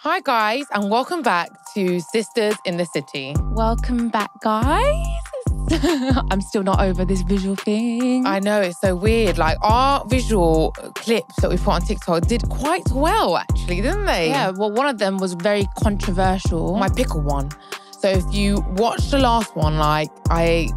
Hi guys, and welcome back to Sisters in the City. Welcome back, guys. I'm still not over this visual thing. I know, it's so weird. Like, our visual clips that we put on TikTok did quite well, actually, didn't they? Yeah, well, one of them was very controversial. My pickle one. So if you watched the last one, like, I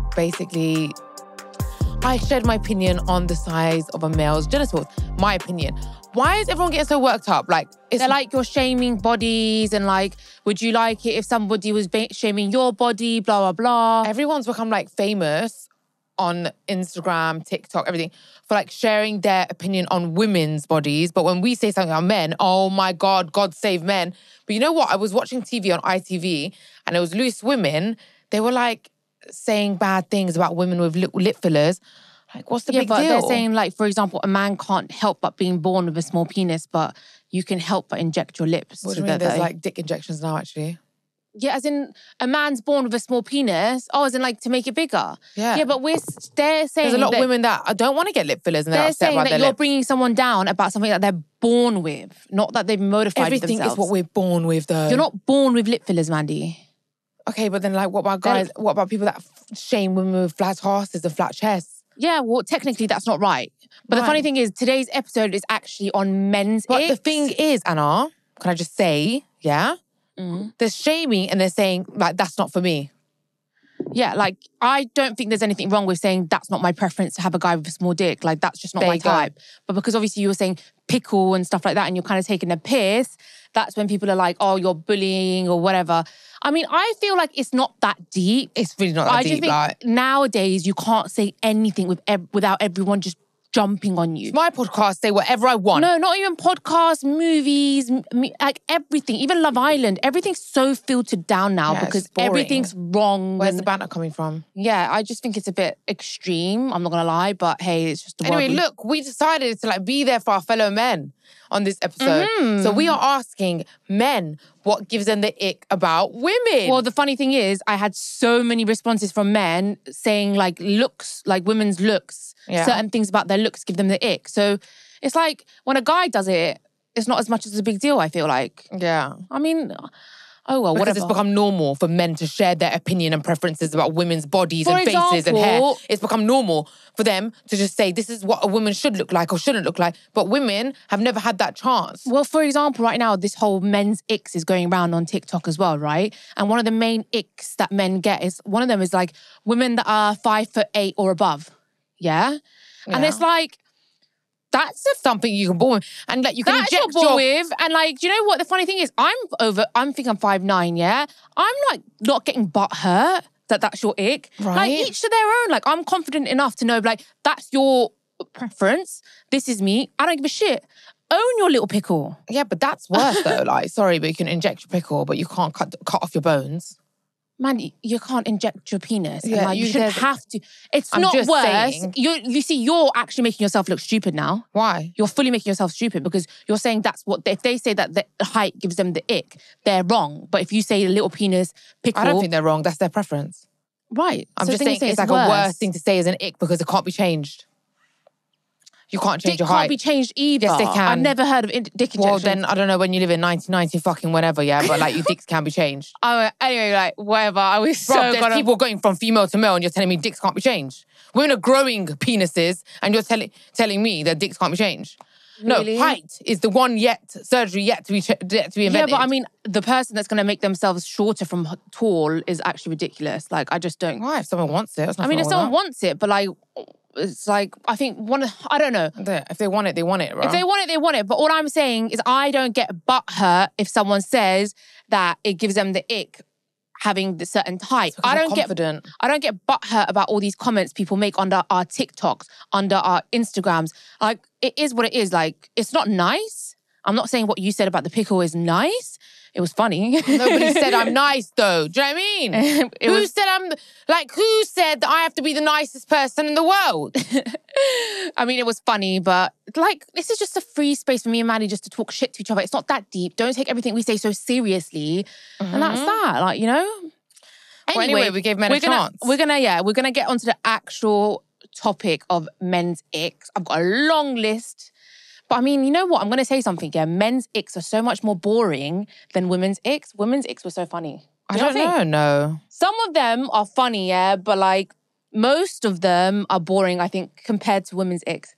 shared my opinion on the size of a male's genitals. My opinion. Why is everyone getting so worked up? Like, They're like, you're shaming bodies and like, would you like it if somebody was shaming your body, blah, blah, blah. Everyone's become like famous on Instagram, TikTok, everything, for like sharing their opinion on women's bodies. But when we say something on men, oh my God, God save men. But you know what? I was watching TV on ITV and it was loose women. They were like saying bad things about women with lip fillers. Like, what's the big deal? Yeah, but they're saying, like, for example, a man can't help but being born with a small penis, but you can help but inject your lips. What do you mean? There's like dick injections now, actually. Yeah, as in a man's born with a small penis. Oh, as in like to make it bigger. Yeah. Yeah, but they're saying there's a lot of women that don't want to get lip fillers and they're upset saying about that their you're lips. bringing someone down about something that they're born with, not that they've modified Everything themselves. is what we're born with, though. You're not born with lip fillers, Mandy. Okay, but then like, what about guys? What about people that shame women with flat asses and flat chests? Yeah, well, technically that's not right. But the funny thing is, today's episode is actually on men's But icks. the thing is, Anna, can I just say, yeah? They're shaming and they're saying, like, that's not for me. Yeah, like, I don't think there's anything wrong with saying that's not my preference to have a guy with a small dick. Like, that's just not my type. But because obviously you were saying pickle and stuff like that and you're kind of taking a piss, that's when people are like, oh, you're bullying or whatever. I mean, I feel like it's not that deep. It's really not that I deep. just think like, nowadays you can't say anything without everyone just jumping on you. It's my podcast, say whatever I want. No, not even podcasts, movies, like everything. Even Love Island. Everything's so filtered down now because everything's wrong. Where's the banter coming from? Yeah, I just think it's a bit extreme. I'm not going to lie, but hey, it's just the Anyway, world. look, we decided to like be there for our fellow men on this episode. So we are asking men what gives them the ick about women. Well, the funny thing is, I had so many responses from men saying like looks, like women's looks, certain things about their looks give them the ick. So it's like when a guy does it, it's not as much as a big deal, I feel like. Yeah. I mean, oh well, because whatever. it's become normal for men to share their opinion and preferences about women's bodies and faces and hair. It's become normal for them to just say, this is what a woman should look like or shouldn't look like. But women have never had that chance. Well, for example, right now, this whole men's icks is going around on TikTok as well, right? And one of the main icks that men get is, one of them is like women that are 5'8" or above. Yeah? And it's like, that's something you can born with. And like you can that's inject you're born with. And like, do you know what the funny thing is? I think I'm 5'9", yeah? I'm like not getting butt hurt that that's your ick. Right. Like each to their own. Like I'm confident enough to know like, that's your preference. This is me. I don't give a shit. Own your little pickle. Yeah, but that's worse though. Like, sorry, but you can inject your pickle, but you can't cut off your bones. Man, you can't inject your penis. Yeah, and like, you shouldn't have to. It's not worse. Saying. You see, you're actually making yourself look stupid now. Why? You're fully making yourself stupid because you're saying that's what, if they say that the height gives them the ick, they're wrong. But if you say a little penis, pickle. I don't think they're wrong. That's their preference. Right. I'm just saying it's like a worse thing to say as an ick because it can't be changed. You can't change your height. Dick can't be changed either. Yes, they can. I've never heard of dick injection. Well, then, I don't know when you live in 1990 fucking whatever, yeah? But like, your dicks can be changed. Oh, anyway, like, whatever. I was There's people going from female to male and you're telling me dicks can't be changed. Women are growing penises and you're telling me that dicks can't be changed. Really? No, height is the one surgery yet to be invented. Yeah, but I mean, the person that's going to make themselves shorter from tall is actually ridiculous. Like, I just don't. Why? If someone wants it, I mean, if someone wants it, but like, it's like, I think I don't know. If they want it, they want it, bro. If they want it, they want it. But all I'm saying is I don't get butthurt if someone says that it gives them the ick having the certain height. I don't get butthurt about all these comments people make under our TikToks, under our Instagrams. Like, it is what it is. Like, it's not nice. I'm not saying what you said about the pickle is nice. It was funny. Nobody said I'm nice though. Do you know what I mean? Who said that I have to be the nicest person in the world? I mean, it was funny, but like, this is just a free space for me and Maddie just to talk shit to each other. It's not that deep. Don't take everything we say so seriously. And that's that, like, you know? Anyway, we gave men a chance. We're gonna get onto the actual topic of men's icks. I've got a long list. But I mean, you know what? I'm going to say something, yeah. Men's icks are so much more boring than women's icks. Women's icks were so funny. I don't know, no. Some of them are funny, yeah, but like most of them are boring, I think, compared to women's icks.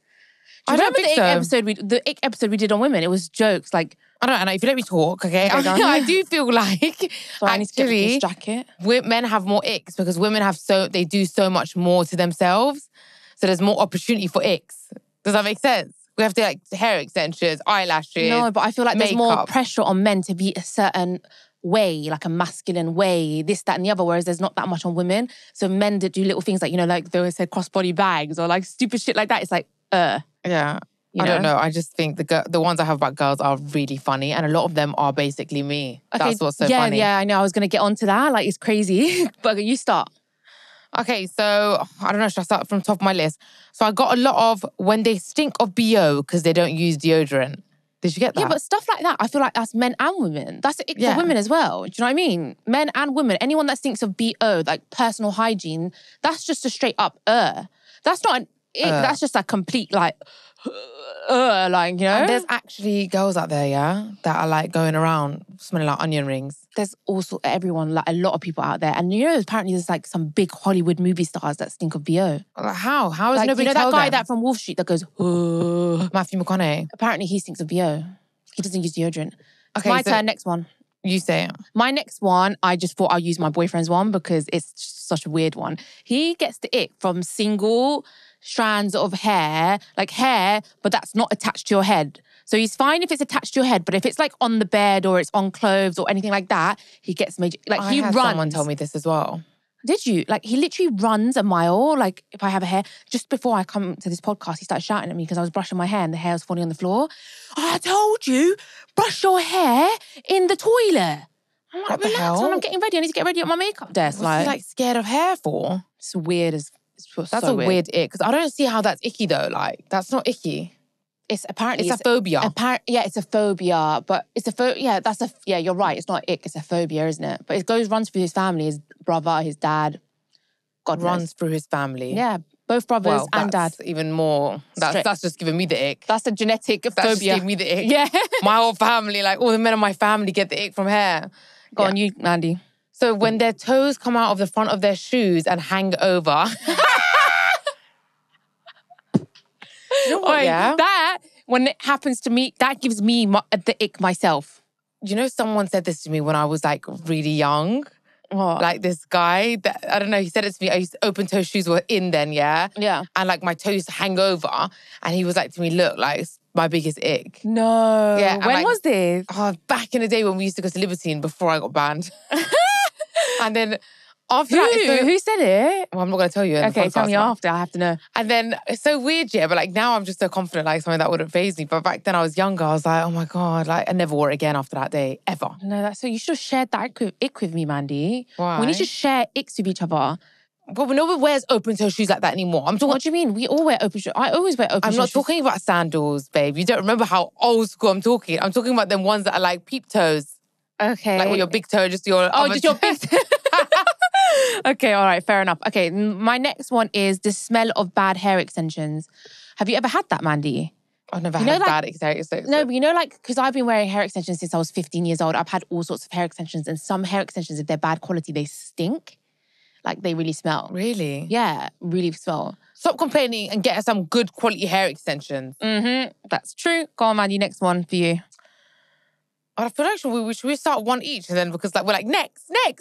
Do you remember the ick episode we did on women? It was jokes like... I don't know, if you let me talk, okay? I do feel like I need to get this jacket. Men have more icks because women they do so much more to themselves. So there's more opportunity for icks. Does that make sense? We have to like hair extensions, eyelashes. No, but I feel like makeup. There's more pressure on men to be a certain way, like a masculine way, this, that, and the other, whereas there's not that much on women. So men that do little things like, like they always say crossbody bags or like stupid shit like that. It's like, Yeah. I don't know. I just think the ones I have about girls are really funny, and a lot of them are basically me. Okay, that's what's so funny. Yeah, I know. I was going to get onto that. Like, it's crazy. But you start. Okay, so I don't know, should I start from the top of my list? So I got a lot of when they stink of BO because they don't use deodorant. Did you get that? Yeah, but stuff like that, I feel like that's men and women. That's an ick for women as well. Do you know what I mean? Men and women. Anyone that stinks of BO, like personal hygiene, that's just a straight up That's not an ick. That's just a complete like, like, And there's actually girls out there, yeah, that are like going around smelling like onion rings. There's also everyone, like a lot of people out there. And apparently there's like some big Hollywood movie stars that stink of BO. Like how? How is like, nobody that guy that from Wolf Street that goes, Matthew McConaughey. Apparently he stinks of BO. He doesn't use deodorant. Okay, my turn, next one. You say it. My next one, I just thought I'll use my boyfriend's one because it's such a weird one. He gets the ick from single strands of hair, but that's not attached to your head. So he's fine if it's attached to your head, but if it's like on the bed or it's on clothes or anything like that, he gets major. Like he runs. Someone told me this as well. Did you? Like he literally runs a mile. Like if I have a hair, just before I come to this podcast, he started shouting at me because I was brushing my hair and the hair was falling on the floor. I told you, brush your hair in the toilet. I'm like, relax, when I'm getting ready. I need to get ready at my makeup desk. What's he like scared of hair for? It's weird as. That's a weird ick because I don't see how that's icky though. Like that's not icky. It's apparently it's a phobia. It's a phobia, but it's a phobia. Yeah, you're right. It's not ick. It's a phobia, isn't it? But it runs through his family, his brother, his dad. God runs through his family. Yeah, both brothers and dad. Even more. That's just giving me the ick. That's a genetic phobia. That's just giving me the ick. Yeah, my whole family, like all the men of my family, get the ick from hair. Go on, you, Mandy. So when their toes come out of the front of their shoes and hang over. You know what, that, when it happens to me, that gives me the ick myself. You know, someone said this to me when I was like really young. What? Like this guy, that I don't know, he said it to me, open toe shoes were in then, yeah? Yeah. And like my toes hang over. And he was like to me, look, like it's my biggest ick. No. Yeah. When was this? Oh, back in the day when we used to go to Libertine before I got banned. And then after that... Who said it? Well, I'm not going to tell you. Okay, tell me after. I have to know. And then it's so weird, yeah. But like now I'm just so confident, like something that wouldn't faze me. But back then I was younger. I was like, oh my God. Like I never wore it again after that day, ever. No, that's so you should have shared that ick with me, Mandy. Why? We need to share icks with each other. But no one wears open toe shoes like that anymore. I'm talking. What do you mean? We all wear open shoes. I always wear open shoes. I'm not talking about sandals, babe. You don't remember how old school I'm talking. I'm talking about them ones that are like peep toes. Okay. Like with your big toe, just your... Oh, just your big toe. Okay, all right, fair enough. Okay, my next one is the smell of bad hair extensions. Have you ever had that, Mandy? I've never had bad hair extensions. No, but you know, like, because I've been wearing hair extensions since I was 15 years old. I've had all sorts of hair extensions, and some hair extensions, if they're bad quality, they stink. Like, they really smell. Really? Yeah, really smell. Stop complaining and get us some good quality hair extensions. Mm-hmm. That's true. Go on, Mandy, next one for you. I feel like should we start one each and then because like we're like next. Yeah,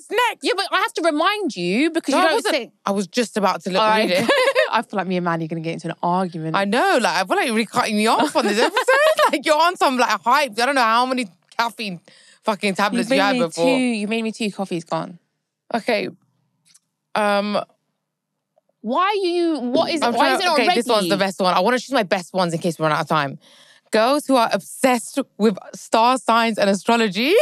but I have to remind you because you don't say. I was just about to read it. I feel like me and Mandy are going to get into an argument. I know, like I feel like you're really cutting me off on this episode. Like you're on some like hype. I don't know how many caffeine fucking tablets you had before. You made me 2 coffees, gone. Okay. What is it not ready? This one's the best one. I want to choose my best ones in case we run out of time. Girls who are obsessed with star signs and astrology.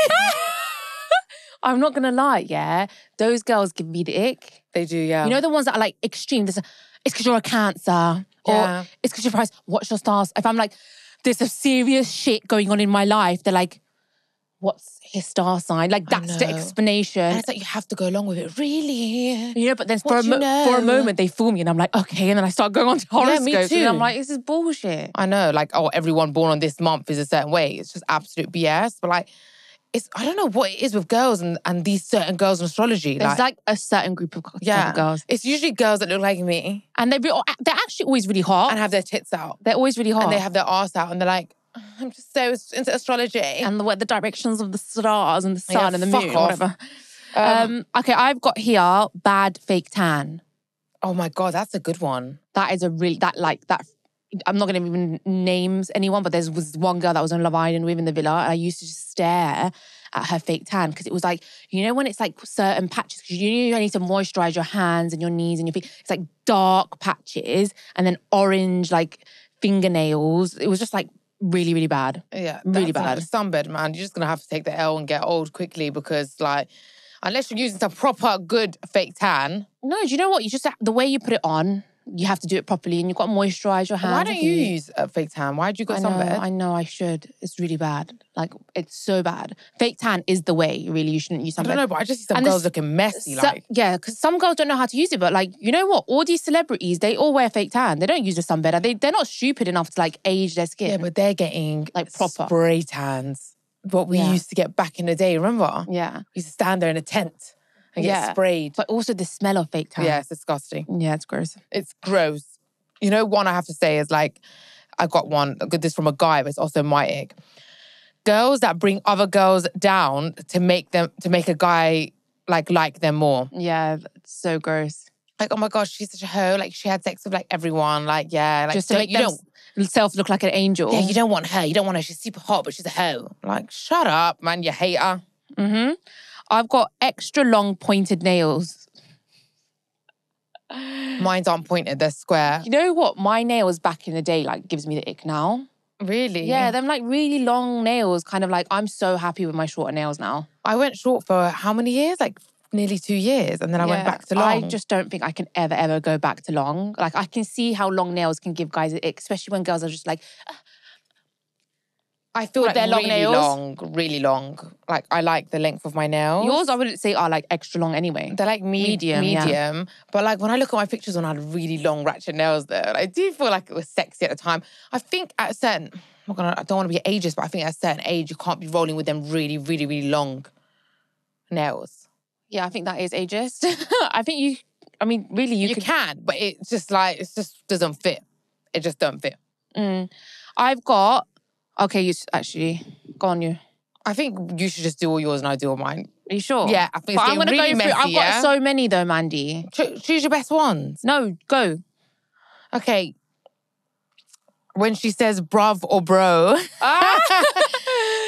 I'm not going to lie, yeah. Those girls give me the ick. They do, yeah. You know the ones that are like extreme? It's because you're a Cancer. Or it's because you're Pisces. Watch your stars. If I'm like, there's a serious shit going on in my life, they're like, what's his star sign? Like, that's the explanation. And it's like, you have to go along with it. Really? You know, but then for a moment, they fool me and I'm like, okay. And then I start going on to horoscopes. Yeah, me too. And I'm like, this is bullshit. I know, like, oh, everyone born on this month is a certain way. It's just absolute BS. But like, I don't know what it is with girls and these certain girls in astrology. There's like a certain group of girls. It's usually girls that look like me. And they're actually always really hot. And have their tits out. They're always really hot. And they have their arse out and they're like, I'm just so into astrology. And the directions of the stars and the sun and the moon, whatever. Okay, I've got here bad fake tan. Oh my God, that's a good one. That is I'm not going to even name anyone, but there was one girl that was on Love Island with in the villa, and I used to just stare at her fake tan because it was like, you know when it's like certain patches, because you need to moisturize your hands and your knees and your feet. It's like dark patches and then orange like fingernails. It was just like really, really bad. Yeah. Really bad. Like sunbed, man. You're just going to have to take the L and get old quickly because like, unless you're using some proper good fake tan. No, do you know what? You just, the way you put it on, you have to do it properly and you've got to moisturize your hands. Why don't you use a fake tan? Why do you go sunbed? I know, I should. It's really bad. Like, it's so bad. Fake tan is the way, really. You shouldn't use sunbed. I don't know, but I just see some girls looking messy. Yeah, because some girls don't know how to use it. But like, you know what? All these celebrities, they all wear fake tan. They don't use a sunbed. They're not stupid enough to like age their skin. Yeah, but they're getting like proper spray tans. What we used to get back in the day, remember? Yeah. We used to stand there in a tent and get sprayed. But also the smell of fake tan. Yeah, it's disgusting. Yeah, it's gross. It's gross. You know, one I have to say is like, I got one, I got this from a guy, but it's also my ick. Girls that bring other girls down to make a guy like them more. Yeah, it's so gross. Like, oh my gosh, she's such a hoe. Like, she had sex with like everyone. Like, yeah. Like, just to make themselves look like an angel. Yeah, you don't want her. You don't want her. She's super hot, but she's a hoe. Like, shut up, man, you hater. Mm-hmm. I've got extra long pointed nails. Mine's aren't pointed, they're square. You know what? My nails back in the day like gives me the ick now. Really? Yeah, them like really long nails, kind of like, I'm so happy with my shorter nails now. I went short for how many years? Like nearly 2 years. And then I went back to long. I just don't think I can ever go back to long. Like I can see how long nails can give guys an ick, especially when girls are just like... I feel like they're really long. Like, I like the length of my nails. Yours, I wouldn't say are like extra long anyway. They're like medium. Yeah. But like, when I look at my pictures when I had really long ratchet nails there, I do feel like it was sexy at the time. I think at a certain, I don't want to be ageist, but I think at a certain age, you can't be rolling with them really, really, really long nails. Yeah, I think that is ageist. I think really you can, but it just doesn't fit. It just don't fit. I've got... Okay, go on you. I think you should just do all yours and I do all mine. Are you sure? Yeah, I think it's getting really messy. I've got so many though, Mandy. Choose your best ones. No, go. Okay. When she says bruv or bro.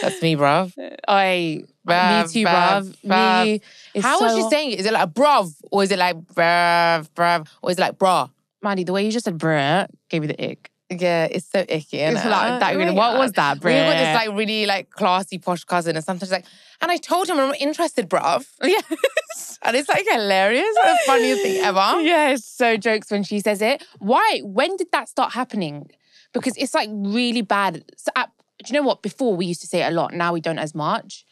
That's me, bruv. Me too, bruv. Me. How was she saying it? Is it like bruv or is it like bruv, or is it like bra? Mandy, the way you just said bruh gave me the ick. Yeah, it's so icky. It's like that. Really, what was that, bruh? We got this like really like classy posh cousin, and sometimes like, and I told him I'm not interested, bruv. Yes. And it's like hilarious. The funniest thing ever. Yeah, it's so jokes when she says it. Why? When did that start happening? Because it's like really bad. So, do you know what? Before we used to say it a lot. Now we don't as much.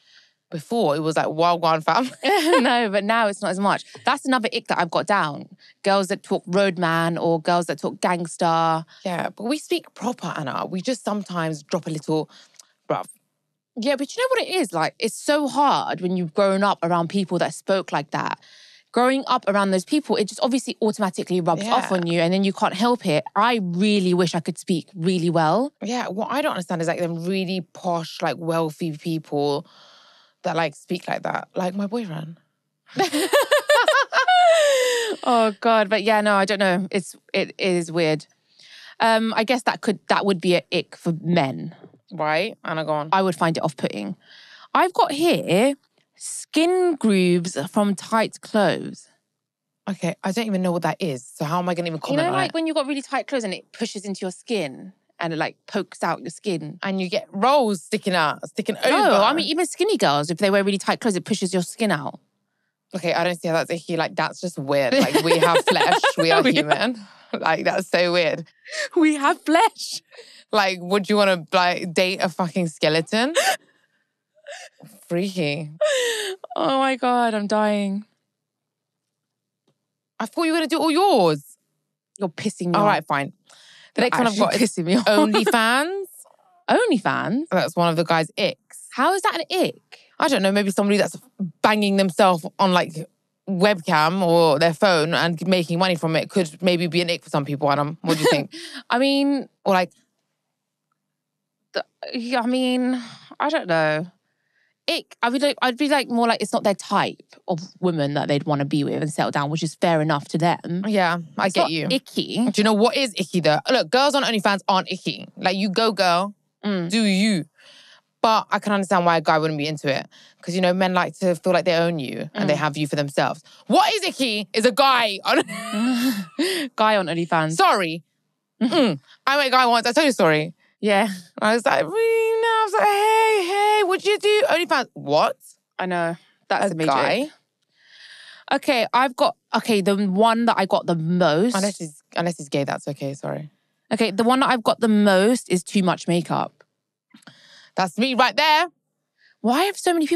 Before, it was like wild one fam. No, but now it's not as much. That's another ick that I've got down. Girls that talk roadman or girls that talk gangster. Yeah, but we speak proper, Anna. We just sometimes drop a little, bruv. Yeah, but you know what it is? Like, it's so hard when you've grown up around people that spoke like that. Growing up around those people, it just obviously automatically rubs off on you and then you can't help it. I really wish I could speak really well. Yeah, what I don't understand is like them really posh, like wealthy people that like speak like that, like my boyfriend. Oh God, but yeah, no, I don't know. It is weird. I guess that would be an ick for men, right? Anna, go on. I would find it off-putting. I've got here skin grooves from tight clothes. Okay, I don't even know what that is. So how am I going to even comment on it? You know, like when you've got really tight clothes and it pushes into your skin. And it like pokes out your skin. And you get rolls sticking over. No, I mean, even skinny girls, if they wear really tight clothes, it pushes your skin out. Okay, I don't see how that's icky. Like, that's just weird. Like, we have flesh. We are human. Like, that's so weird. We have flesh. Like, would you want to like date a fucking skeleton? Freaky. Oh my God, I'm dying. I thought you were going to do all yours. You're pissing me off. All right, fine. The next one I've got is pissing me off. OnlyFans. OnlyFans? That's one of the guys' icks. How is that an ick? I don't know, maybe somebody that's banging themselves on like webcam or their phone and making money from it could maybe be an ick for some people, Adam. What do you think? I mean... Or like... I don't know. Ick. I'd be like more like it's not their type of woman that they'd want to be with and settle down, which is fair enough to them. Yeah, I get you. Icky. Do you know what is icky though? Look, girls on OnlyFans aren't icky. Like, you go, girl. Do you. But I can understand why a guy wouldn't be into it. Because, you know, men like to feel like they own you and they have you for themselves. What is icky is a guy on... Guy on OnlyFans. Sorry. I met a guy once. I told you a story. Yeah. I was like, I was like, hey, what'd you do? OnlyFans. What? I know. That's a major guy. Okay, the one that I got the most. Unless he's gay, that's okay, sorry. Okay, the one that I've got the most is too much makeup. That's me right there. Why have so many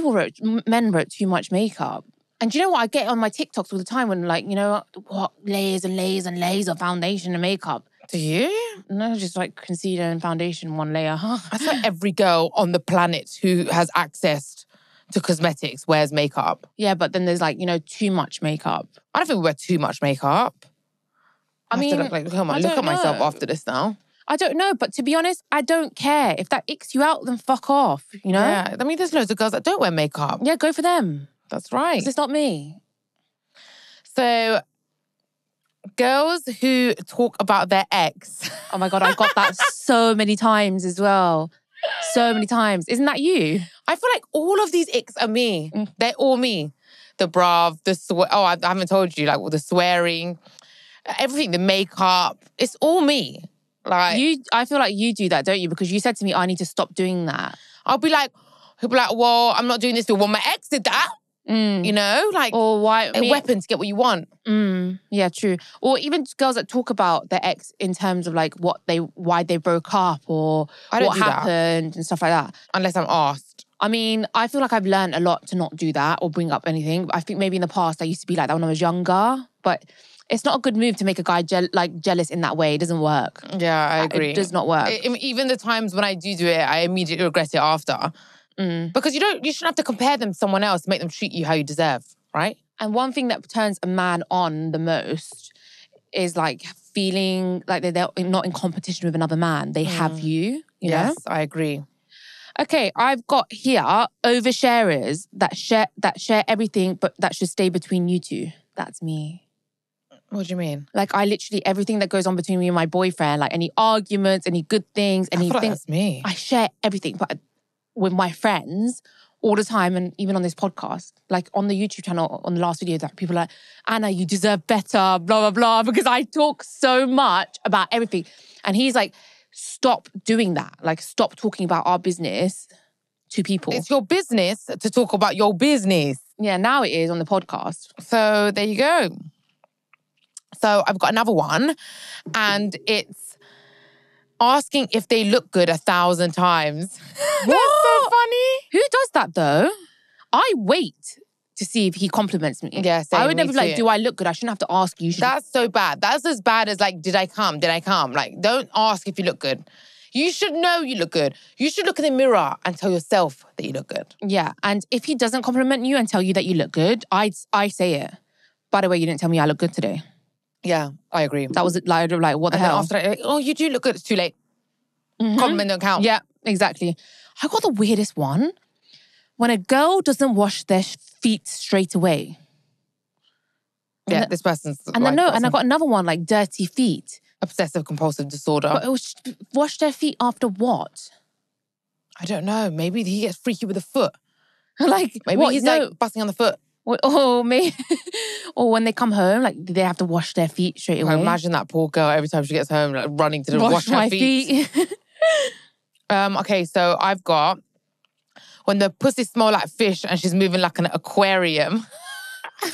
men wrote too much makeup? And do you know what? I get on my TikToks all the time when like, you know, what, layers and layers and layers of foundation and makeup. Do you? No, just like concealer and foundation, one layer. I thought every girl on the planet who has access to cosmetics wears makeup. Yeah, but then there's like, you know, too much makeup. I don't think we wear too much makeup. I mean, look at myself after this now. I don't know, but to be honest, I don't care. If that icks you out, then fuck off, you know? Yeah, I mean, there's loads of girls that don't wear makeup. Yeah, go for them. That's right. Because it's not me. So, girls who talk about their ex. Oh my God, I got that so many times as well. So many times. Isn't that you? I feel like all of these icks are me. They're all me. The brav, I haven't told you, like the swearing, everything, the makeup. It's all me. Like I feel like you do that, don't you? Because you said to me, I need to stop doing that. He'll be like, well, I'm not doing this, but my ex did that. You know, like, or why a weapon to get what you want. Yeah, true. Or even girls that talk about their ex in terms of like why they broke up or what happened and stuff like that. Unless I'm asked. I mean, I feel like I've learned a lot to not do that or bring up anything. I think maybe in the past I used to be like that when I was younger, but it's not a good move to make a guy jealous in that way. It doesn't work. Yeah, I agree. It does not work. Even the times when I do it, I immediately regret it after. Because you shouldn't have to compare them to someone else to make them treat you how you deserve, right? And one thing that turns a man on the most is like feeling like they're not in competition with another man. They have you know? Yes, I agree. Okay, I've got here oversharers that share everything, but that should stay between you two. That's me. What do you mean? Like, I literally, everything that goes on between me and my boyfriend, like any arguments, any good things, anything. I feel like that's me. I share everything, but with my friends all the time, and even on this podcast, like on the YouTube channel, on the last video, that people are like, Anna, you deserve better, blah, blah, blah, because I talk so much about everything. And he's like, stop doing that. Like, stop talking about our business to people. It's your business to talk about your business. Yeah, now it is on the podcast. So there you go. So I've got another one, and it's asking if they look good 1,000 times. That's so funny. Who does that though? I wait to see if he compliments me. Yeah, same, I would never be like, too. do I look good? I shouldn't have to ask you. That's so bad. That's as bad as like, did I come? Like, don't ask if you look good. You should know you look good. You should look in the mirror and tell yourself that you look good. Yeah, and if he doesn't compliment you and tell you that you look good, I say it. By the way, you didn't tell me I look good today. Yeah, I agree. That was like what the hell? After that, oh, you do look good. It's too late. Compliment don't count. Yeah, exactly. I got the weirdest one. When a girl doesn't wash their feet straight away. Yeah, this person's and I got another one, like dirty feet. Obsessive compulsive disorder. But it was wash their feet after what? I don't know. Maybe he gets freaky with the foot. Like maybe he's like busting on the foot. Or maybe, or when they come home, like they have to wash their feet straight away. Imagine that poor girl every time she gets home, like running to wash her feet. Okay, so I've got when the pussy smell like fish and she's moving like an aquarium. They're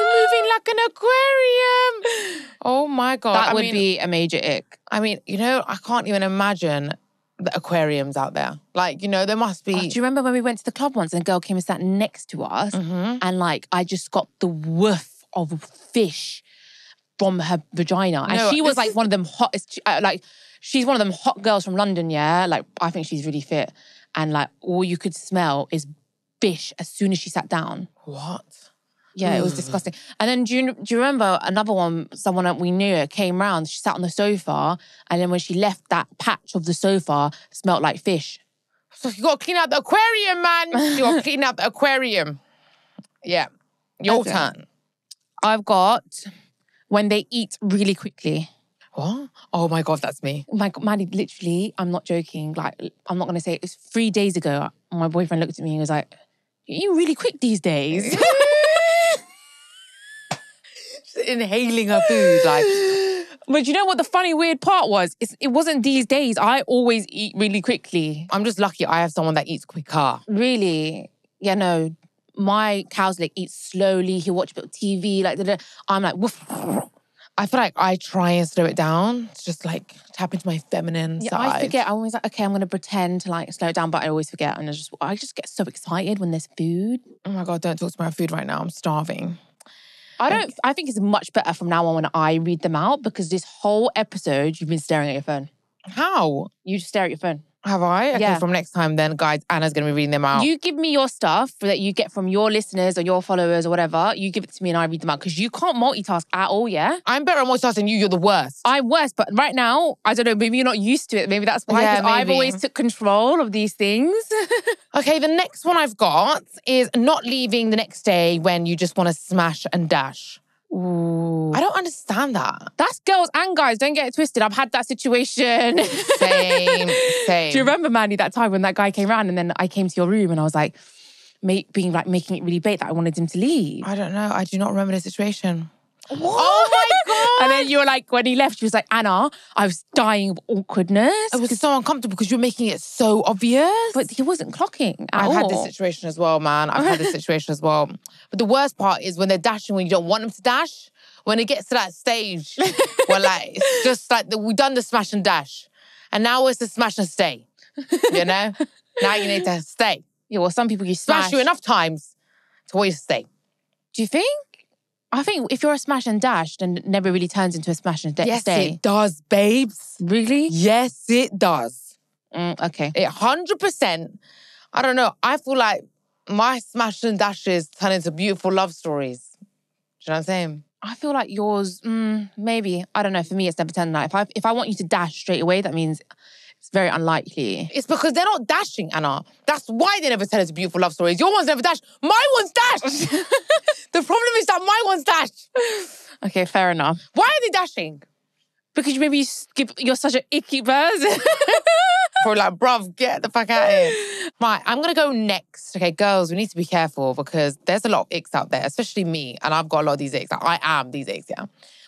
moving like an aquarium. Oh my God. That would be a major ick. I mean, I can't even imagine the aquariums out there. Like, there must be... Do you remember when we went to the club once and a girl came and sat next to us and like I just got the whiff of fish from her vagina. And she was like one of them hottest... she's one of them hot girls from London, yeah? Like, I think she's really fit. And like, all you could smell is fish as soon as she sat down. What? Yeah, it was disgusting. And then do you remember another one, someone that we knew came round, she sat on the sofa, and then when she left, that patch of the sofa smelled like fish. So you got to clean out the aquarium, man. You got to clean out the aquarium. Yeah. Your turn. I've got when they eat really quickly. What? Oh my God, that's me. Maddie, literally, I'm not joking. Like, I'm not going to say it. It's 3 days ago, my boyfriend looked at me and was like, "You really quick these days." She's inhaling her food, like. But you know what the funny, weird part was? It wasn't these days. I always eat really quickly. I'm just lucky I have someone that eats quicker. Really? Yeah, no. My cow's like eats slowly. He'll watch a bit of TV. I'm like, woof. I feel like I try and slow it down. It's just like tap into my feminine side. I forget. I'm always like, okay, I'm going to pretend to like slow it down, but I always forget. And I just get so excited when there's food. Oh my God, don't talk to me about food right now. I'm starving. I think it's much better from now on when I read them out, because this whole episode, you've been staring at your phone. How? You just stare at your phone. Have I? Okay, yeah. From next time then, guys, Anna's going to be reading them out. You give me your stuff that you get from your listeners or your followers or whatever. You give it to me and I read them out, because you can't multitask at all, yeah? I'm better at multitasking than you. You're the worst. I'm worse, but right now, I don't know, maybe you're not used to it. Maybe that's why, because I've always took control of these things. Okay, the next one I've got is not leaving the next day when you just want to smash and dash. Ooh. I don't understand that. That's girls and guys. Don't get it twisted. I've had that situation. Same. Do you remember, Mandy, that time when that guy came around and then I came to your room and I was like, making it really bait that I wanted him to leave? I don't know. I do not remember the situation. What? Oh my God. And then you were like, when he left, she was like, "Anna, I was dying of awkwardness." It was so uncomfortable because you're making it so obvious. But he wasn't clocking at I've all. had this situation as well, man. I've had this situation as well. But the worst part is when they're dashing when you don't want them to dash. When it gets to that stage where like, it's just like, we've done the smash and dash. And now it's the smash and stay. You know? Now you need to stay. Yeah, well, some people you smash you enough times to always stay. Do you think? I think if you're a smash and dash, then it never really turns into a smash and stay. Yes, it does, babes. Really? Yes, it does. Okay. 100%. I don't know. I feel like my smash and dashes turn into beautiful love stories. Do you know what I'm saying? I feel like yours, maybe. I don't know. For me, it's never turned that. If I want you to dash straight away, that means it's very unlikely. It's because they're not dashing, Anna. That's why they never tell us beautiful love stories. Your one's never dashed. My one's dashed. The problem is that my one's dashed. Okay, fair enough. Why are they dashing? Because you're such an icky person. For like, bruv, get the fuck out of here. Right, I'm going to go next. Okay, girls, we need to be careful because there's a lot of icks out there, especially me. And I've got a lot of these icks. I am these icks, yeah.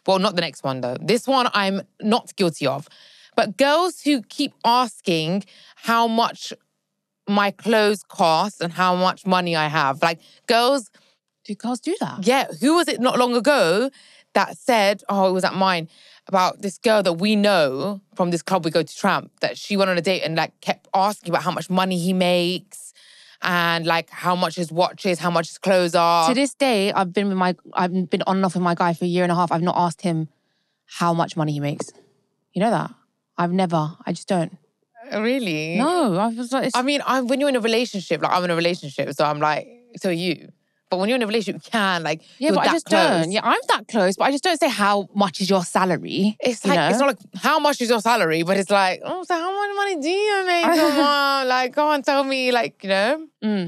Well, not the next one, though. This one I'm not guilty of. But girls who keep asking how much my clothes cost and how much money I have. Like, girls... Do girls do that? Yeah. Who was it not long ago that said, oh, it was at mine, about this girl that we know from this club we go to Tramp, that she went on a date and like kept asking about how much money he makes and like how much his watch is, how much his clothes are. To this day, I've been on and off with my guy for a year and a half. I've not asked him how much money he makes. You know that? I just don't. Really? No, I was like... when you're in a relationship, like I'm in a relationship, so I'm like, so are you. But when you're in a relationship, you can, like, yeah, but I just close. don't. Yeah, I'm that close, but I just don't say how much is your salary. It's like, it's not like, how much is your salary? But it's like, oh, so how much money do you make? Come on, like, go on, tell me, like, you know?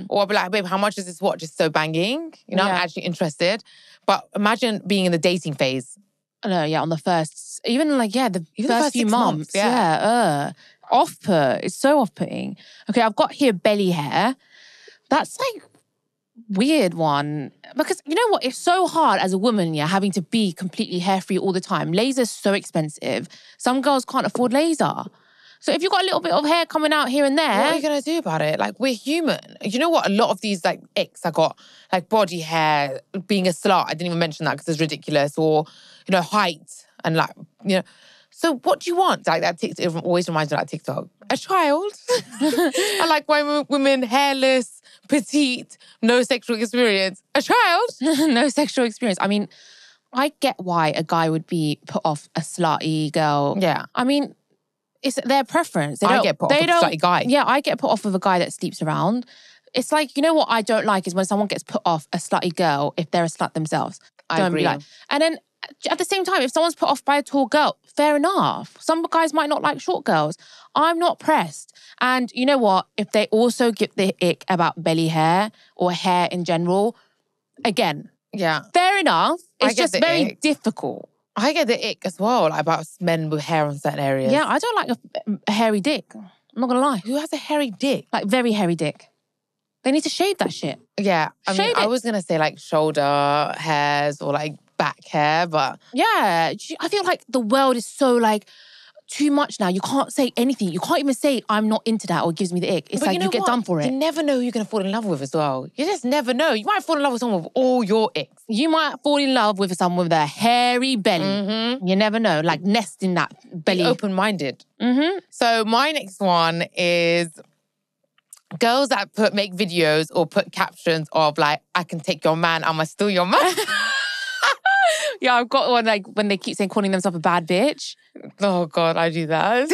Or I'll be like, babe, how much is this watch? It's so banging. You know, I'm actually interested. But imagine being in the dating phase. No, yeah, on the first, even like, yeah, the first few months. Off-put. It's so off-putting. Okay, I've got here belly hair. That's like... weird one. Because you know what? It's so hard as a woman, yeah, having to be completely hair-free all the time. Laser's so expensive. Some girls can't afford laser. So if you've got a little bit of hair coming out here and there... what are you going to do about it? Like, we're human. You know what? A lot of these, like, icks I got, like, body hair, being a slut. I didn't even mention that because it's ridiculous. Or, you know, height and, like, you know... So what do you want? Like that TikTok, it always reminds me of that TikTok. A child. I like women hairless, petite, no sexual experience. A child. No sexual experience. I mean, I get why a guy would be put off a slutty girl. Yeah. I mean, it's their preference. I get put off with a slutty guy. Yeah, I get put off with a guy that sleeps around. It's like, you know what I don't like is when someone gets put off a slutty girl if they're a slut themselves. I Don't agree. be like. And then at the same time, if someone's put off by a tall girl, fair enough. Some guys might not like short girls. I'm not pressed. And you know what? If they also give the ick about belly hair or hair in general, again, yeah, fair enough. It's just very ick. difficult. I get the ick as well, like about men with hair on certain areas. Yeah, I don't like a hairy dick. I'm not gonna lie. Who has a hairy dick? Like very hairy dick. They need to shave that shit. Yeah, I was gonna say like shoulder hairs or like back hair, but yeah, I feel like the world is so like too much now. You can't say anything. You can't even say I'm not into that or it gives me the ick. It's like you get done for it. You never know who you're gonna fall in love with as well. You just never know. You might fall in love with someone with all your icks. You might fall in love with someone with a hairy belly. Mm-hmm. You never know. Like nest in that belly. Be open-minded. Mm-hmm. So my next one is girls that make videos or put captions of like, I can take your man, I'ma steal your man. Yeah, I've got one like when they keep saying calling themselves a bad bitch. Oh God, I do that.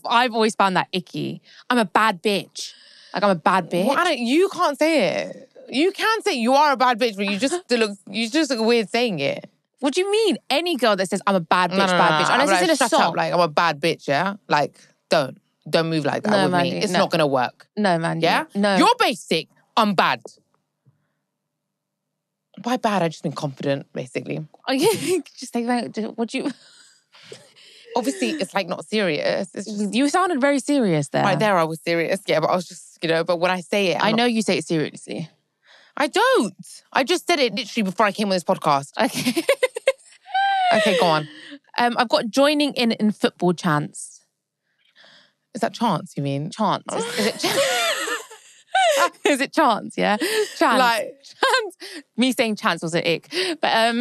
I've always found that icky. I'm a bad bitch. Like I'm a bad bitch. Well, you can't say it. You can say you are a bad bitch, but you just look weird saying it. What do you mean? Any girl that says I'm a bad bitch, bad bitch, unless it's in a shut song. Up, like I'm a bad bitch, yeah. Like don't move like that with me. It's not gonna work. No, man. Yeah. No. You're basic. I'm bad. By bad, I just mean confident, basically. Oh, yeah. Just think about what you. Obviously, it's like not serious. It's just, you sounded very serious there. Right there, I was serious. Yeah, but I was just, but when I say it, I know you say it seriously. I don't. I just said it literally before I came on this podcast. Okay. Okay, go on. I've got joining in football chants. Is that chance, you mean? Chance. Is it chance? Is it chance, yeah? Chance. Like, chance. Me saying chance was an ick. But,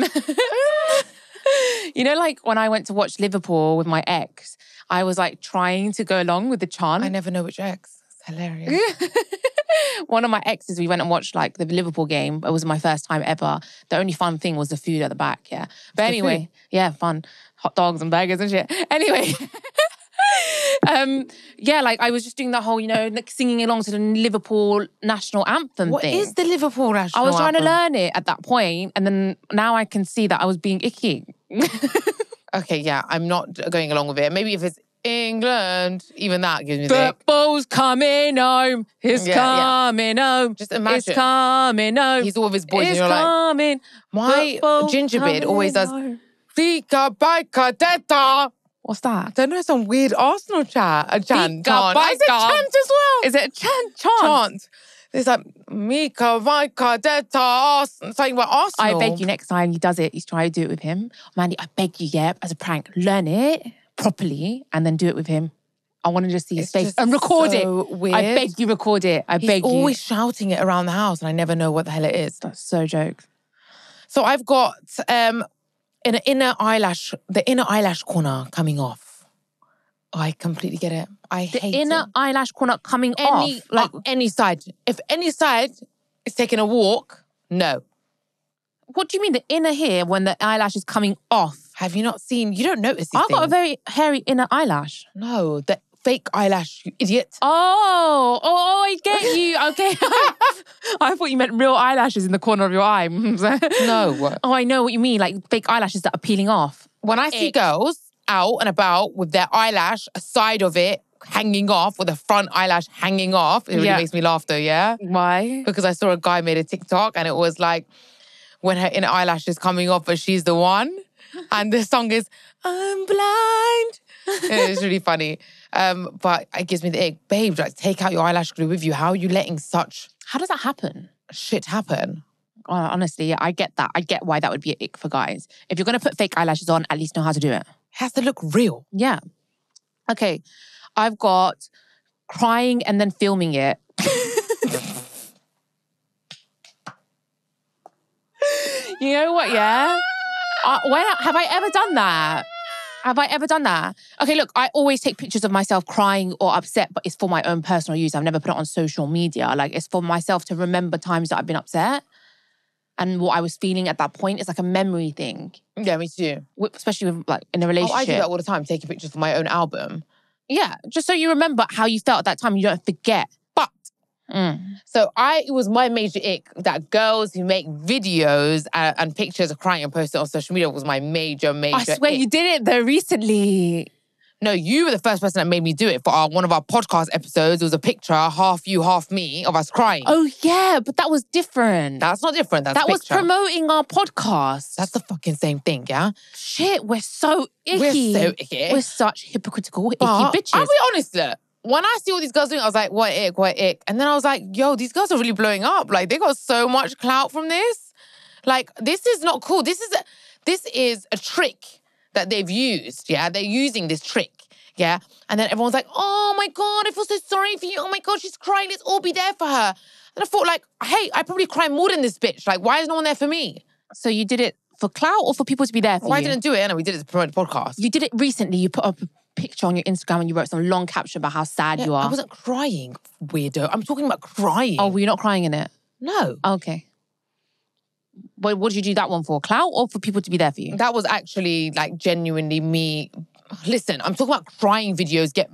you know, like when I went to watch Liverpool with my ex, I was like trying to go along with the chant. I never know which ex. It's hilarious. One of my exes, we went and watched like the Liverpool game. It was my first time ever. The only fun thing was the food at the back, yeah. But anyway, yeah, fun. Hot dogs and burgers and shit. Anyway. Yeah, like I was just doing that whole, like singing along to the Liverpool national anthem thing. What is the Liverpool national anthem? I was trying to learn it at that point, and then now I can see that I was being icky. Okay, yeah, I'm not going along with it. Maybe if it's England, even that gives me the ick. Football's coming home. It's coming home. Just imagine. It's coming home. He's all with his boys it's and you're coming. like, my ginger beard always does, Fika Bika Deta. What's that? I don't know, some weird Arsenal chant. A chant. Is it chant as well? Is it chant? Chant. It's like, Mika Vika Deta, something about Arsenal. I beg you, next time he does it, he's trying to do it with him. Mandy, I beg you, as a prank, learn it properly and then do it with him. I want to just see his face and record it. Weird. I beg you, record it. He's always shouting it around the house and I never know what the hell it is. That's so jokes. So I've got the inner eyelash corner coming off. I completely get it. I hate it. The inner eyelash corner coming off? Like any side. If any side is taking a walk, no. What do you mean the inner here when the eyelash is coming off? Have you not seen? You don't notice these I've things. got a very hairy inner eyelash. No, the fake eyelash, you idiot. Oh, I get you. Okay. I thought you meant real eyelashes in the corner of your eye. No. Oh, I know what you mean. Like fake eyelashes that are peeling off. When I see girls out and about with their eyelash, a side of it hanging off, with the front eyelash hanging off, it really makes me laugh though, yeah? Why? Because I saw a guy made a TikTok and it was like, when her inner eyelash is coming off, but she's the one. And the song is, I'm blind. It's really funny. But it gives me the ick. Babe, like, take out your eyelash glue with you. How are you letting such... How does that happen? Shit happen. Honestly, yeah, I get that. I get why that would be an ick for guys. If you're going to put fake eyelashes on, at least know how to do it. It has to look real. Yeah. Okay. I've got crying and then filming it. You know what, yeah? Have I ever done that? Have I ever done that? Okay, look, I always take pictures of myself crying or upset, but it's for my own personal use. I've never put it on social media. Like, it's for myself to remember times that I've been upset and what I was feeling at that point. It's like a memory thing. Yeah, me too. Especially with, like, in a relationship. I do that all the time, taking pictures for my own album. Yeah, just so you remember how you felt at that time and you don't forget. But, so it was my major ick that girls who make videos and pictures of crying and post it on social media was my major I swear ick. you did it though recently. No, you were the first person that made me do it for one of our podcast episodes. It was a picture, half you, half me, of us crying. Oh yeah, but that was different. That's not different. That was promoting our podcast. That's the fucking same thing, yeah? Shit, we're so icky. We're so icky. We're such hypocritical, icky But bitches. I'll be honest, look. When I see all these girls doing it, I was like, what ick. And then I was like, yo, these girls are really blowing up. Like, they got so much clout from this. Like, this is not cool. This is a trick that they've used, yeah? They're using this trick, yeah? And then everyone's like, oh my God, I feel so sorry for you. Oh my God, she's crying. Let's all be there for her. And I thought, like, hey, I probably cry more than this bitch. Like, why is no one there for me? So you did it for clout or for people to be there for you? I didn't do it, and we did it to promote the podcast. You did it recently. You put up a picture on your Instagram and you wrote some long caption about how sad you are. I wasn't crying, weirdo. I'm talking about crying. Oh, were you not crying in it? No. Okay. What did you do that one for? Clout or for people to be there for you? That was actually like genuinely me. Listen, I'm talking about crying videos get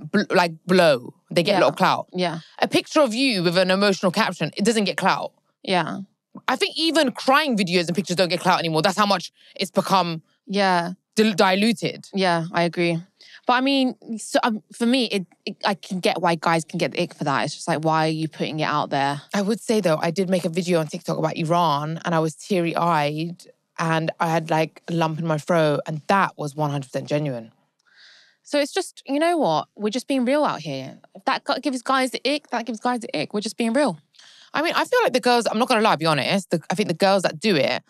blow. They get a lot of clout. Yeah. A picture of you with an emotional caption, it doesn't get clout. Yeah. I think even crying videos and pictures don't get clout anymore. That's how much it's become diluted. Yeah, I agree. But I mean, so, for me, I can get why guys can get the ick for that. It's just like, why are you putting it out there? I would say though, I did make a video on TikTok about Iran and I was teary-eyed and I had like a lump in my throat and that was 100% genuine. So it's just, you know what? We're just being real out here. If that gives guys the ick, that gives guys the ick. We're just being real. I mean, I feel like the girls, I'm not going to lie, I'll be honest, I think the girls that do it,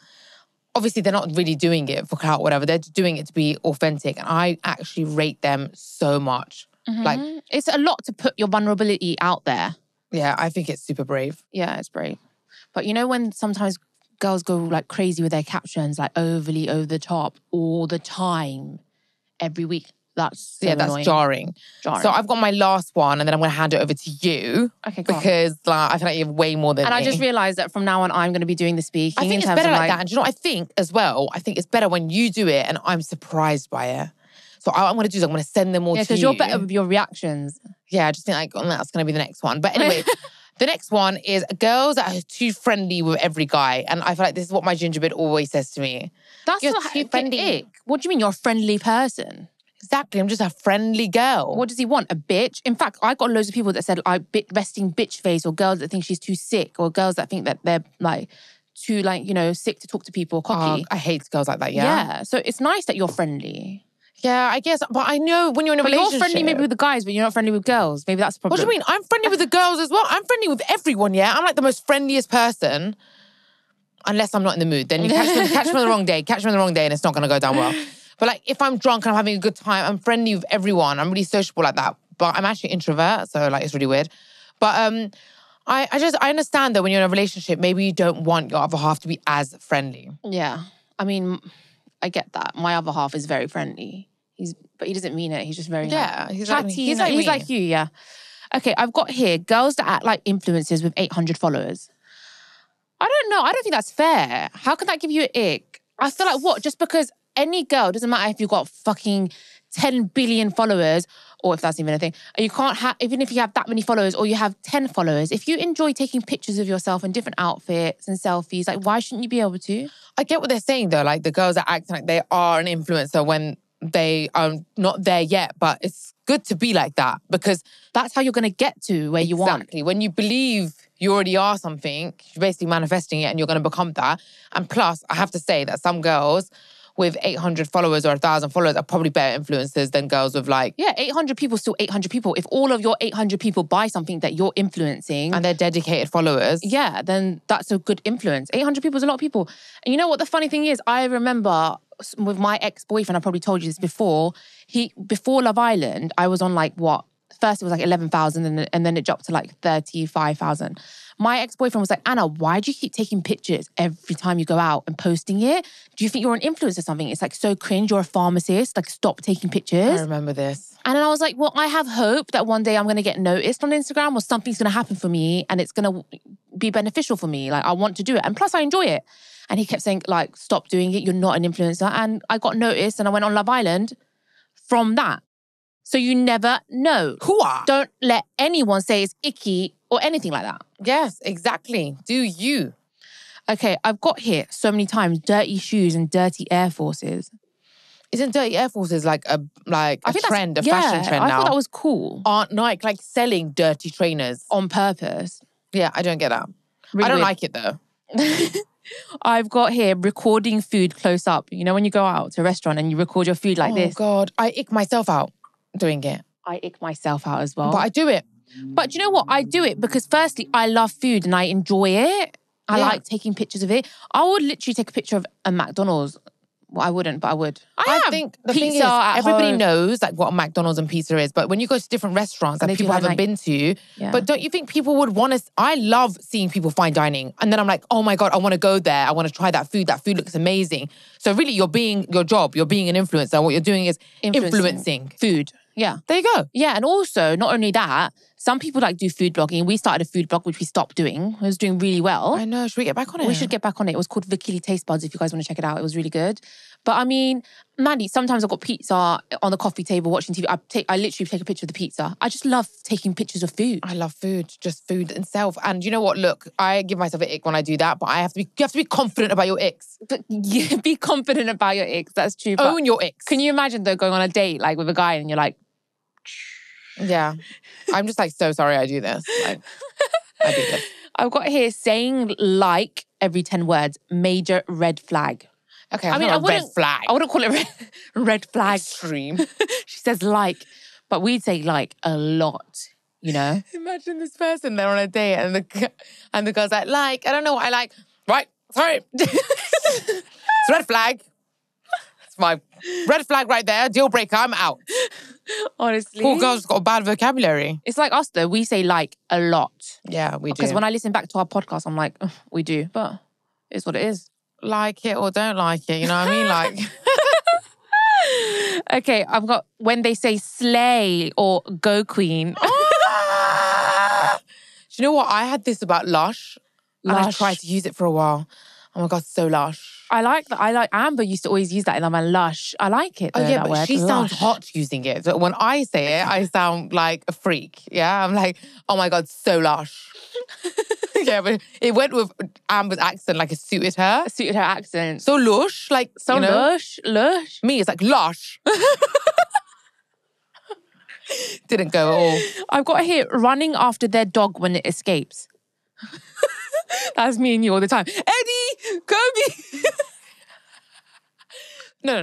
obviously they're not really doing it for clout or whatever. They're doing it to be authentic. And I actually rate them so much. Mm-hmm. Like, it's a lot to put your vulnerability out there. Yeah, I think it's super brave. Yeah, it's brave. But you know when sometimes girls go like crazy with their captions, like overly over the top all the time, every week? That's so that's annoying. jarring. So I've got my last one and then I'm going to hand it over to you. Okay, go because I feel like you have way more than me. And me. I just realised that from now on, I'm going to be doing the speaking. I think it's better like that. And do you know what I think as well? I think it's better when you do it and I'm surprised by it. So what I'm going to do is I'm going to send them all to you. Yeah, because you're better with your reactions. Yeah, I just think like, that's going to be the next one. But anyway, the next one is girls that are too friendly with every guy. And I feel like this is what my ginger bit always says to me. That's you're not too friendly. Ick. What do you mean you're a friendly person? Exactly, I'm just a friendly girl. What does he want? A bitch? In fact, I got loads of people that said resting bitch face, or girls that think she's too sick, or girls that think that they're like too sick to talk to people, cocky. I hate girls like that, Yeah, so it's nice that you're friendly. Yeah, I guess, but I know when you're in a relationship. You're friendly maybe with the guys, but you're not friendly with girls. Maybe that's the problem. What do you mean? I'm friendly with the girls as well. I'm friendly with everyone, yeah? I'm like the most friendliest person. Unless I'm not in the mood. Then you catch me on the wrong day. Catch me on the wrong day and it's not going to go down well. But like, if I'm drunk and I'm having a good time, I'm friendly with everyone. I'm really sociable like that. But I'm actually an introvert, so like, it's really weird. But I understand that when you're in a relationship, maybe you don't want your other half to be as friendly. Yeah. I mean, I get that. My other half is very friendly. But he doesn't mean it. He's just very he's chatty. He's like you, yeah. Okay, I've got here girls that act like influencers with 800 followers. I don't know. I don't think that's fair. How can that give you an ick? I feel like what? Just because any girl, doesn't matter if you've got fucking 10 billion followers, or if that's even a thing, you can't have, even if you have that many followers or you have 10 followers, if you enjoy taking pictures of yourself in different outfits and selfies, like why shouldn't you be able to? I get what they're saying though, like the girls that act like they are an influencer when they are not there yet, but it's good to be like that because that's how you're going to get to where you want. Exactly. When you believe you already are something, you're basically manifesting it and you're going to become that. And plus, I have to say that some girls with 800 followers or 1,000 followers are probably better influencers than girls with like... Yeah, 800 people still 800 people. If all of your 800 people buy something that you're influencing... And they're dedicated followers. Yeah, then that's a good influence. 800 people is a lot of people. And you know what the funny thing is? I remember with my ex-boyfriend, I probably told you this before, before Love Island, I was on like, what, first it was like 11,000 and then it dropped to like 35,000. My ex-boyfriend was like, Anna, why do you keep taking pictures every time you go out and posting it? Do you think you're an influencer or something? It's like so cringe. You're a pharmacist. Like, stop taking pictures. I remember this. And then I was like, well, I have hope that one day I'm going to get noticed on Instagram or something's going to happen for me and it's going to be beneficial for me. Like, I want to do it. And plus, I enjoy it. And he kept saying, like, stop doing it. You're not an influencer. And I got noticed and I went on Love Island from that. So you never know. Hooah. Don't let anyone say it's icky or anything like that. Yes, exactly. Do you? Okay, I've got here so many times dirty shoes and dirty Air Forces. Isn't dirty Air Forces like a trend, a fashion trend now? I thought that was cool. Aren't Nike like selling dirty trainers? On purpose. Yeah, I don't get that. Really I don't weird. like it though. I've got here recording food close up. You know when you go out to a restaurant and you record your food like this? Oh God, I ick myself out doing it. I ick myself out as well. But I do it. But do you know what? I do it because firstly, I love food and I enjoy it. I like taking pictures of it. I would literally take a picture of a McDonald's. Well, I wouldn't, but I would. I think the thing is, everybody knows like what McDonald's and pizza is, but when you go to different restaurants that people haven't been to, but don't you think people would want to? I love seeing people fine dining, and then I'm like, oh my God, I want to go there. I want to try that food. That food looks amazing. So really, you're being your job. You're being an influencer. What you're doing is influencing food. Yeah. There you go. Yeah, and also, not only that, some people like do food blogging. We started a food blog, which we stopped doing. It was doing really well. I know. Should we get back on it? We should get back on it. It was called Vikili Taste Buds, if you guys want to check it out. It was really good. But I mean, Maddie, sometimes I've got pizza on the coffee table watching TV. I literally take a picture of the pizza. I just love taking pictures of food. I love food, just food itself. And you know what? Look, I give myself an ick when I do that, but you have to be confident about your icks. But yeah, be confident about your icks. That's true. Own your icks. Can you imagine though going on a date like with a guy and you're like, yeah. I'm just like, so sorry I do this. Like, I do this. I've got here saying like every 10 words, major red flag. Okay, I mean, I wouldn't call it red flag. Extreme. She says like, but we'd say like a lot, you know? Imagine this person, they're on a date and the girl's like, I don't know what I like. Right, sorry. It's red flag. It's my red flag right there. Deal breaker, I'm out. Honestly. Poor girl's got a bad vocabulary. It's like us though. We say like a lot. Yeah, we do. Because when I listen back to our podcast, I'm like, we do. But it's what it is. Like it or don't like it, you know what I mean? Like... Okay, I've got when they say slay or go queen. Do you know what? I had this about Lush. And I tried to use it for a while. Oh my God, so Lush. I like that. I like Amber used to always use that in my Lush. I like it though, oh yeah, that but word. she Lush. sounds hot using it. So when I say it, I sound like a freak. Yeah, I'm like, oh my God, so Lush. Yeah, but it went with Amber's accent, like it suited her. It suited her accent. So lush, like, so you know, lush. Me, it's like lush. Didn't go at all. I've got here running after their dog when it escapes. That's me and you all the time. Eddie, Kobe. No.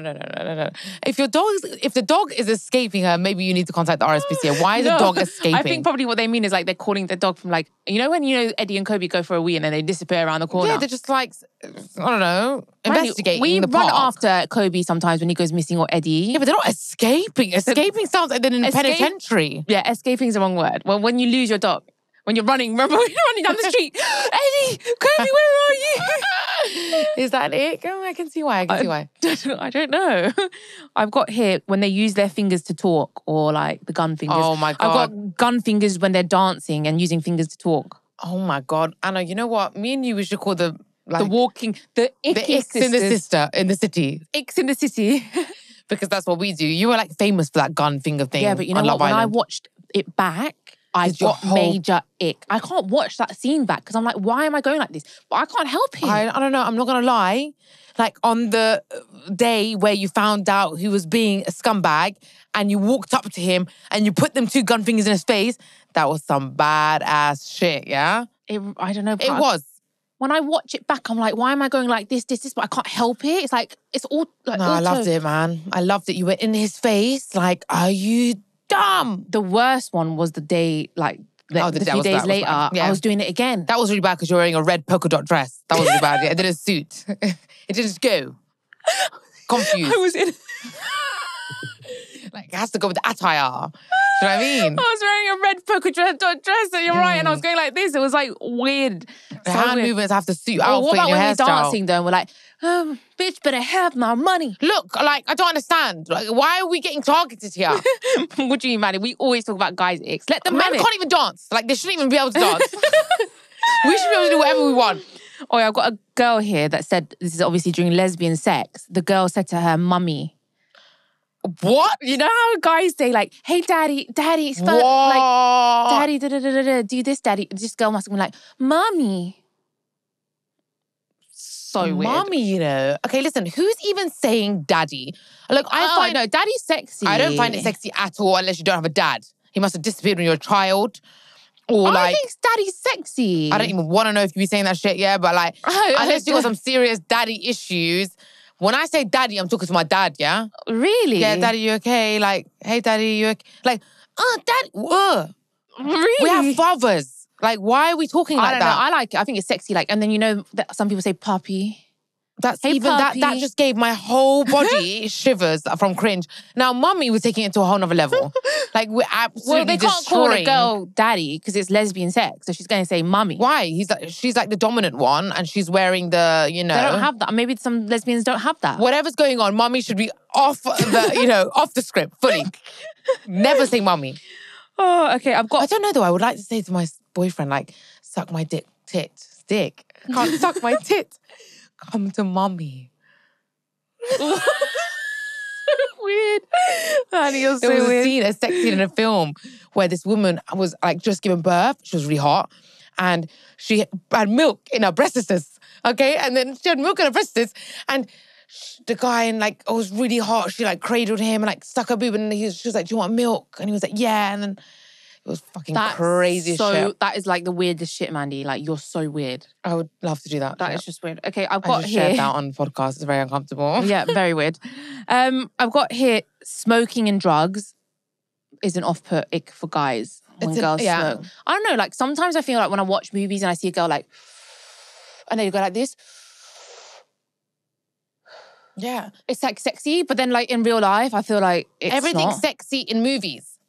If the dog is escaping her, maybe you need to contact the RSPCA. Why is the dog escaping? I think probably what they mean is like they're calling the dog from like, you know when Eddie and Kobe go for a wee and then they disappear around the corner? Yeah, they're just like, I don't know, investigating we the run park. after Kobe sometimes when he goes missing or Eddie. Yeah, but they're not escaping. Escaping sounds like they're in a penitentiary. Yeah, escaping is the wrong word. Well, when you lose your dog. When you're running, remember when you're running down the street? Eddie, Kobe, where are you? Is that it? Oh, I can see why. I don't know. I've got here when they use their fingers to talk or like the gun fingers. Oh my God. I've got gun fingers when they're dancing and using fingers to talk. Oh my God. Anna, you know what? Me and you, we should call the icks in the city. Icks in the city. Because that's what we do. You were like famous for that gun finger thing. Yeah, but you know what? When I watched it back, I got major ick. I can't watch that scene back because I'm like, why am I going like this? But I can't help it. I don't know. I'm not going to lie. Like on the day where you found out he was being a scumbag and you walked up to him and you put them 2 gun fingers in his face, that was some badass shit, yeah? I don't know. It was. When I watch it back, I'm like, why am I going like this, but I can't help it. It's like, it's all like... No, I loved it, man. I loved it. You were in his face like, are you dumb? The worst one was the day, like, the few days later, I was doing it again. That was really bad because you were wearing a red polka dot dress. That was really bad. It didn't suit. It didn't go. Confused. I was in... Like, it has to go with the attire. Do you know what I mean? I was wearing a red polka dress, and you're right, and I was going like this. It was like weird. The hand movements have to suit your outfit what about and your when we're hairstyle. dancing though? And we're like, bitch, better have my money. Look, like, I don't understand. Like, why are we getting targeted here? What do you mean, man? We always talk about guys' icks. Let them Men can't even dance. Like, they shouldn't even be able to dance. We should be able to do whatever we want. Oh, yeah, I've got a girl here that said, this is obviously during lesbian sex, the girl said to her mummy. What? You know how guys say like, hey, daddy, it's fun. What? Like, daddy, do this, daddy. This girl must have been like, mommy. So weird. Mommy, you know. Okay, listen, who's even saying daddy? Look, I know, daddy's sexy. I don't find it sexy at all unless you don't have a dad. He must have disappeared when you were a child. Or I think daddy's sexy. I don't even want to know if you be saying that shit, yeah, but like, unless you got some serious daddy issues. When I say daddy, I'm talking to my dad, yeah? Really? Yeah, daddy, you okay? Like, hey, daddy, you okay? Like, daddy, Really? We have fathers. Like, why are we talking like that? I don't know. I like it. I think it's sexy. Like, and then you know that some people say puppy. That's hey, even puppy. that just gave my whole body shivers from cringe. Now, mummy was taking it to a whole nother level. Like, we're absolutely Well, they can't destroying. call a girl daddy because it's lesbian sex. So she's going to say mummy. Why? She's like the dominant one and she's wearing the, you know. They don't have that. Maybe some lesbians don't have that. Whatever's going on, mummy should be off the, you know, off the script fully. Never say mummy. Oh, okay. I don't know though. I would like to say to my boyfriend, like, suck my dick. Can't suck my tit. Come to mummy. Weird. Honey, you're so There was weird. a sex scene in a film where this woman was like just giving birth. She was really hot. And she had milk in her breastises. Okay? And then she had milk in her breastises. And the guy, and like, it was really hot. She like cradled him and like stuck her boob. And she was like, do you want milk? And he was like, yeah. And then it was fucking crazy shit. That is like the weirdest shit, Mandy. Like, you're so weird. I would love to do that. That is just weird. Okay, I've got I just here. shared that on the podcast. It's very uncomfortable. Yeah, very weird. I've got here smoking and drugs is an off-put ick for guys when girls smoke. I don't know, like sometimes I feel like when I watch movies and I see a girl like, and they go like this. Yeah. It's like sexy, but then like in real life, I feel like it's everything's not. sexy in movies.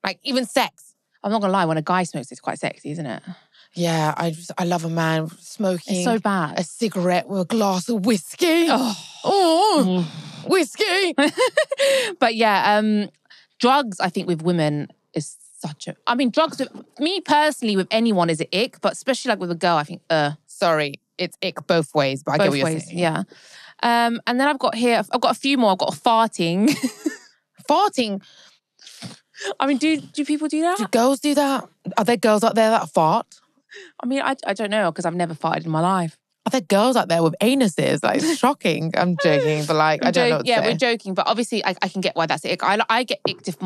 Like even sex. I'm not gonna lie, when a guy smokes, it's quite sexy, isn't it? Yeah, I love a man smoking. It's so bad. A cigarette with a glass of whiskey. Oh, whiskey. But yeah, drugs, I think with women is such a... I mean, drugs, me personally, with anyone is an ick, but especially like with a girl, I think, Sorry, it's ick both ways, but I get what you're saying. Yeah. And then I've got a few more. I've got farting. Farting? I mean, do people do that? Do girls do that? Are there girls out there that fart? I mean, I don't know because I've never farted in my life. Are there girls out there with anuses? Like, it's shocking. I'm joking, but like, I don't know what to say. We're joking, but obviously I can get why that's ick. I get icked if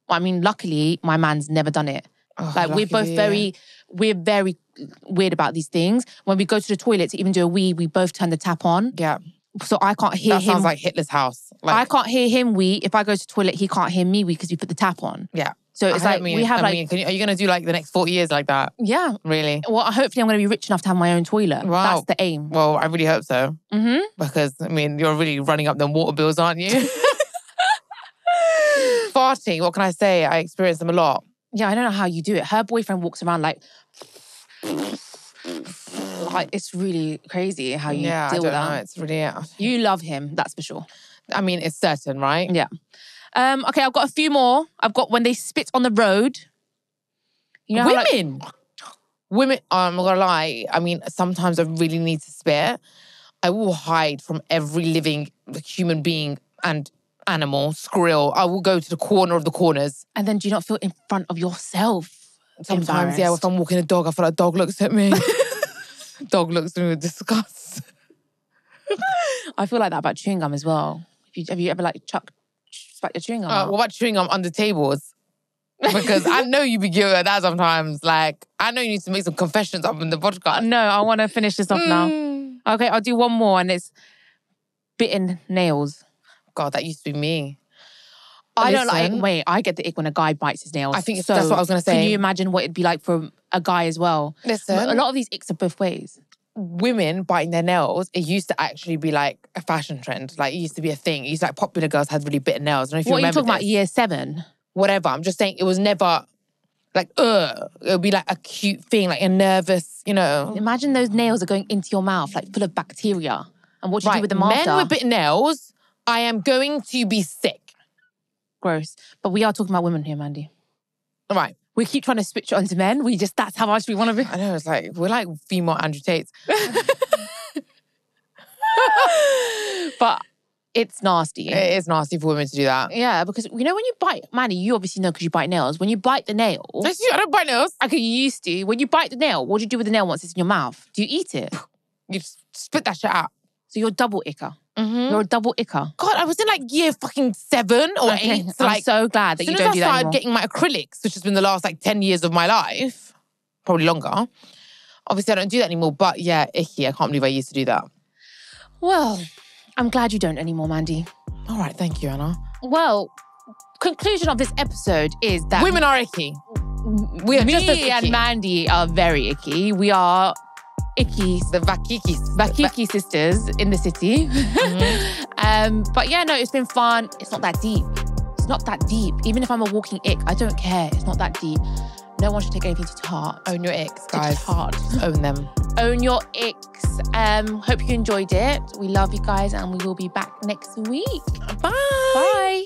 luckily, my man's never done it. Oh, like, we're both very weird about these things. When we go to the toilet to even do a wee, we both turn the tap on. Yeah. So I can't hear him. That sounds like Hitler's house. Like, I can't hear him wee. If I go to the toilet, he can't hear me wee because we put the tap on. Yeah. So it's like, we have like... are you going to do like the next 40 years like that? Yeah. Really? Well, hopefully I'm going to be rich enough to have my own toilet. Wow. That's the aim. Well, I really hope so. Mm-hmm. Because, I mean, you're really running up them water bills, aren't you? Farting, what can I say? I experience them a lot. Yeah, I don't know how you do it. Her boyfriend walks around like it's really crazy how you deal with that. Know. It's really... You love him, that's for sure. I mean, it's certain, right? Yeah. Okay, I've got a few more. I've got when they spit on the road. You know Women? Women, I'm not gonna lie. I mean, sometimes I really need to spit. I will hide from every living human being and animal, squirrel. I will go to the corner of the corners. And then do you not feel in front of yourself? Sometimes, yeah, if I'm walking a dog, I feel like a dog looks at me. Dog looks at me with disgust. I feel like that about chewing gum as well. Have you ever like spat your chewing gum? What about chewing gum under tables? Because I know you be guilty of that sometimes. Like, I know you need to make some confessions up in the podcast. No, I want to finish this off now. Okay, I'll do one more and it's bitten nails. God, that used to be me. I don't like... Wait, I get the ick when a guy bites his nails. I think that's what I was going to say. Can you imagine what it'd be like for a guy as well? Listen. A lot of these icks are both ways. women biting their nails, it used to actually be like a fashion trend. Like it used to be a thing. It used to like popular girls had really bitten nails. I don't know if you remember. What are you talking about, year 7? Whatever. I'm just saying it was never like, it would be like a cute thing, like a nervous, you know. Imagine those nails are going into your mouth, like full of bacteria. And what you do with them after. Men with bitten nails, I am going to be sick. Gross. But we are talking about women here, Mandy. All right. We keep trying to switch it onto men. That's how much we want to be. I know, it's like, we're like female Andrew Tates. But it's nasty. It is nasty for women to do that. Yeah, because you know when you bite, Mandy, you obviously know because you bite nails. When you bite the nail. I don't bite nails. Okay, you used to. When you bite the nail, what do you do with the nail once it's in your mouth? Do you eat it? You just spit that shit out. So you're double icker. Mm-hmm. You're a double icker. God, I was in like year fucking 7 or 8. So I'm so glad that you don't do that anymore. As soon as I started getting my acrylics, which has been the last like 10 years of my life, probably longer. Obviously, I don't do that anymore. But yeah, icky. I can't believe I used to do that. Well, I'm glad you don't anymore, Mandy. All right, thank you, Anna. Well, conclusion of this episode is that women are icky. We are just as icky. Me and Mandy are very icky. We are icky. The Vakiki sisters in the city. Mm-hmm. But yeah, no, it's been fun. It's not that deep. It's not that deep. Even if I'm a walking ick, I don't care. It's not that deep. No one should take anything to heart. Own your icks, guys. To heart. Own them. Own your icks. Hope you enjoyed it. We love you guys and we will be back next week. Bye. Bye.